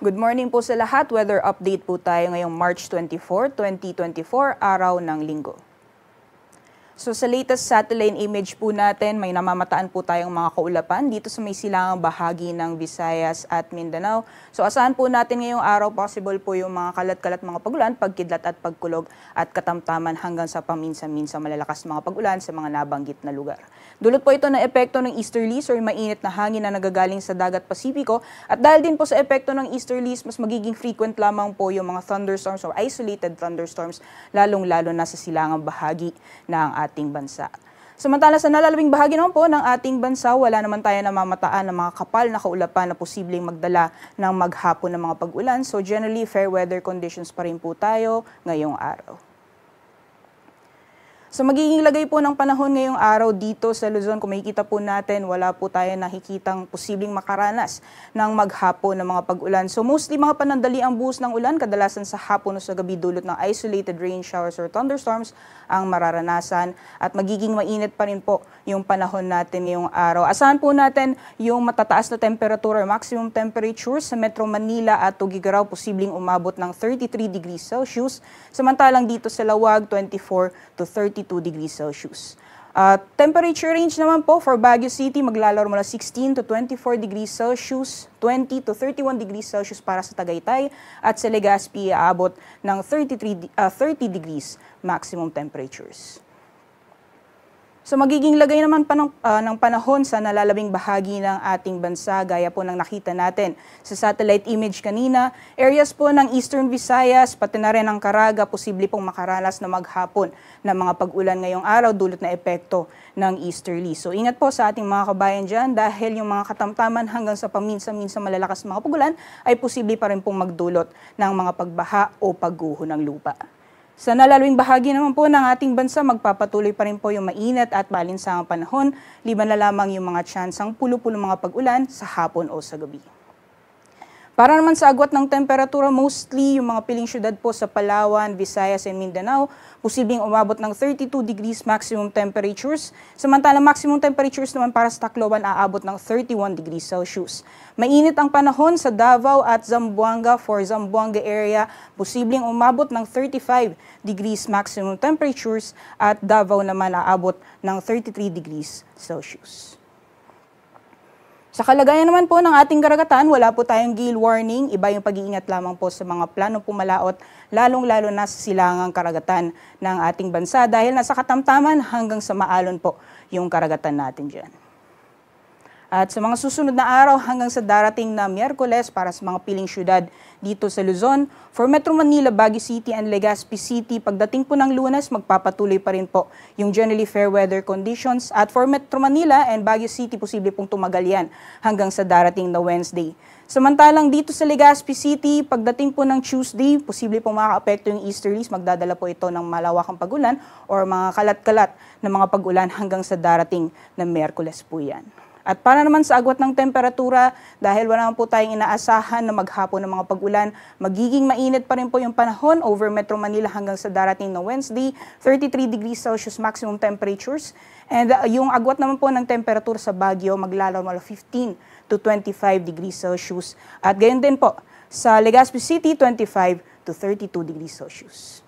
Good morning po sa lahat. Weather update po tayo ngayong March 24, 2024, araw ng Linggo. So sa latest satellite image po natin, may namamataan po tayong mga kaulapan dito sa may silangang bahagi ng Visayas at Mindanao. So asahan po natin ngayong araw possible po yung mga kalat-kalat mga pagulan, pagkidlat at pagkulog at katamtaman hanggang sa paminsan-minsan malalakas mga pagulan sa mga nabanggit na lugar. Dulot po ito ng epekto ng easterlies or mainit na hangin na nagagaling sa dagat Pasipiko at dahil din po sa epekto ng easterlies, mas magiging frequent lamang po yung mga thunderstorms or isolated thunderstorms lalong-lalo na sa silangang bahagi ng ating bansa. Samantala sa nalalabing bahagi naman po ng ating bansa, wala naman tayo namamataan ng mga kapal na kaulapan na posibleng magdala ng maghapon ng mga pag-ulan. So generally, fair weather conditions pa rin po tayo ngayong araw. So magiging lagay po ng panahon ngayong araw dito sa Luzon, kung makikita po natin, wala po tayo nakikitang posibleng makaranas ng maghapon ng mga pag-ulan. So mostly mga panandali ang buhos ng ulan, kadalasan sa hapon o sa gabi dulot ng isolated rain showers or thunderstorms ang mararanasan at magiging mainit pa rin po yung panahon natin ngayong araw. Asahan po natin yung matataas na temperatura or maximum temperature sa Metro Manila at Tugigaraw, posibleng umabot ng 33 degrees Celsius, samantalang dito sa Lawag 24 to 32 degrees Celsius. Temperature range naman po for Baguio City maglalaro mula 16 to 24 degrees Celsius, 20 to 31 degrees Celsius para sa Tagaytay at sa Legazpi aabot ng 30 degrees maximum temperatures. So magiging lagay naman pa ng panahon sa nalalabing bahagi ng ating bansa gaya po ng nakita natin sa satellite image kanina. Areas po ng Eastern Visayas, pati na rin ang Caraga, posible pong makaranas na maghapon ng mga pag-ulan ngayong araw dulot na epekto ng easterly. So ingat po sa ating mga kabayan dyan dahil yung mga katamtaman hanggang sa paminsan-minsan malalakas mga pag-ulan ay posible pa rin pong magdulot ng mga pagbaha o pagguho ng lupa. Sa nalalawing bahagi naman po ng ating bansa, magpapatuloy pa rin po yung mainit at malinsangang panahon, liban na lamang yung mga tsansang pulo-pulo mga pag-ulan sa hapon o sa gabi. Para naman sa agwat ng temperatura, mostly yung mga piling syudad po sa Palawan, Visayas and Mindanao, posibleng umabot ng 32 degrees maximum temperatures. Samantalang maximum temperatures naman para sa Tacloban aabot ng 31 degrees Celsius. Mainit ang panahon sa Davao at Zamboanga. For Zamboanga area, posibleng umabot ng 35 degrees maximum temperatures at Davao naman aabot ng 33 degrees Celsius. Sa kalagayan naman po ng ating karagatan, wala po tayong gale warning. Iba yung pag-iingat lamang po sa mga plano pumalaot, lalong-lalo na sa silangang karagatan ng ating bansa dahil nasa katamtaman hanggang sa maalon po yung karagatan natin dyan. At sa mga susunod na araw hanggang sa darating na Miyerkules para sa mga piling syudad dito sa Luzon, for Metro Manila, Baguio City and Legazpi City, pagdating po ng Lunes, magpapatuloy pa rin po yung generally fair weather conditions. At for Metro Manila and Baguio City, posible pong tumagal yan hanggang sa darating na Wednesday. Samantalang dito sa Legazpi City, pagdating po ng Tuesday, posible pong makaka-apekto yung easterlies, magdadala po ito ng malawakang pag-ulan or mga kalat-kalat na mga pag-ulan hanggang sa darating na Miyerkules po yan. At para naman sa agwat ng temperatura, dahil wala naman po tayong inaasahan na maghapon ng mga pag-ulan, magiging mainit pa rin po yung panahon over Metro Manila hanggang sa darating na Wednesday, 33 degrees Celsius maximum temperatures. And yung agwat naman po ng temperatura sa Baguio, maglalaro mula 15 to 25 degrees Celsius. At gayon din po sa Legazpi City, 25 to 32 degrees Celsius.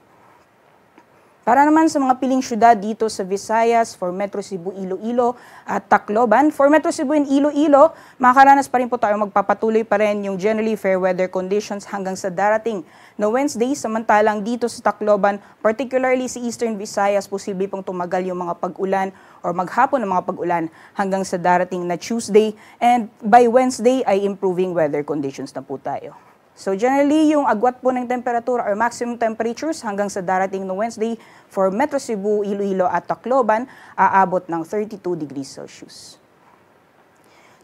Para naman sa mga piling syudad dito sa Visayas, for Metro Cebu, Iloilo at Tacloban. For Metro Cebu and Iloilo, makakaranas pa rin po tayo, magpapatuloy pa rin yung generally fair weather conditions hanggang sa darating na Wednesday. Samantalang dito sa Tacloban, particularly sa Eastern Visayas, posible pong tumagal yung mga pag-ulan or maghapon ng mga pag-ulan hanggang sa darating na Tuesday. And by Wednesday ay improving weather conditions na po tayo. So generally, yung agwat po ng temperatura or maximum temperatures hanggang sa darating na Wednesday for Metro Cebu, Iloilo at Tacloban, aabot ng 32 degrees Celsius.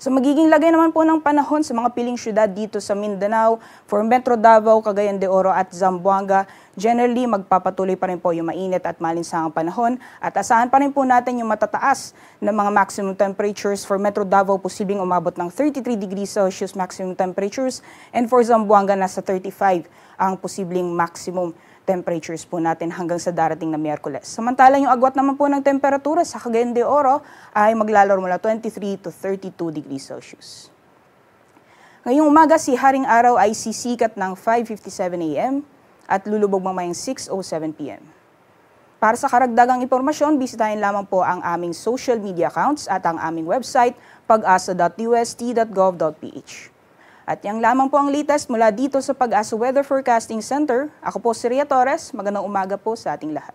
So magiging lagay naman po ng panahon sa mga piling syudad dito sa Mindanao, for Metro Davao, Cagayan de Oro at Zamboanga. Generally, magpapatuloy pa rin po yung mainit at malinsangang panahon at asahan pa rin po natin yung matataas na mga maximum temperatures. For Metro Davao, posibleng umabot ng 33 degrees Celsius maximum temperatures and for Zamboanga, nasa 35 ang posibleng maximum temperatures po natin hanggang sa darating na Miyerkules. Samantalang yung agwat naman po ng temperatura sa Cagayan de Oro ay maglalaro mula 23 to 32 degrees Celsius. Ngayong umaga, si Haring Araw ay sisikat ng 5:57 a.m. at lulubog mamayang 6:07 p.m. Para sa karagdagang impormasyon, bisitahin lamang po ang aming social media accounts at ang aming website pag-asa.ust.gov.ph. At yang lamang po ang latest mula dito sa Pag-asa Weather Forecasting Center. Ako po si Ria Torres. Magandang umaga po sa ating lahat.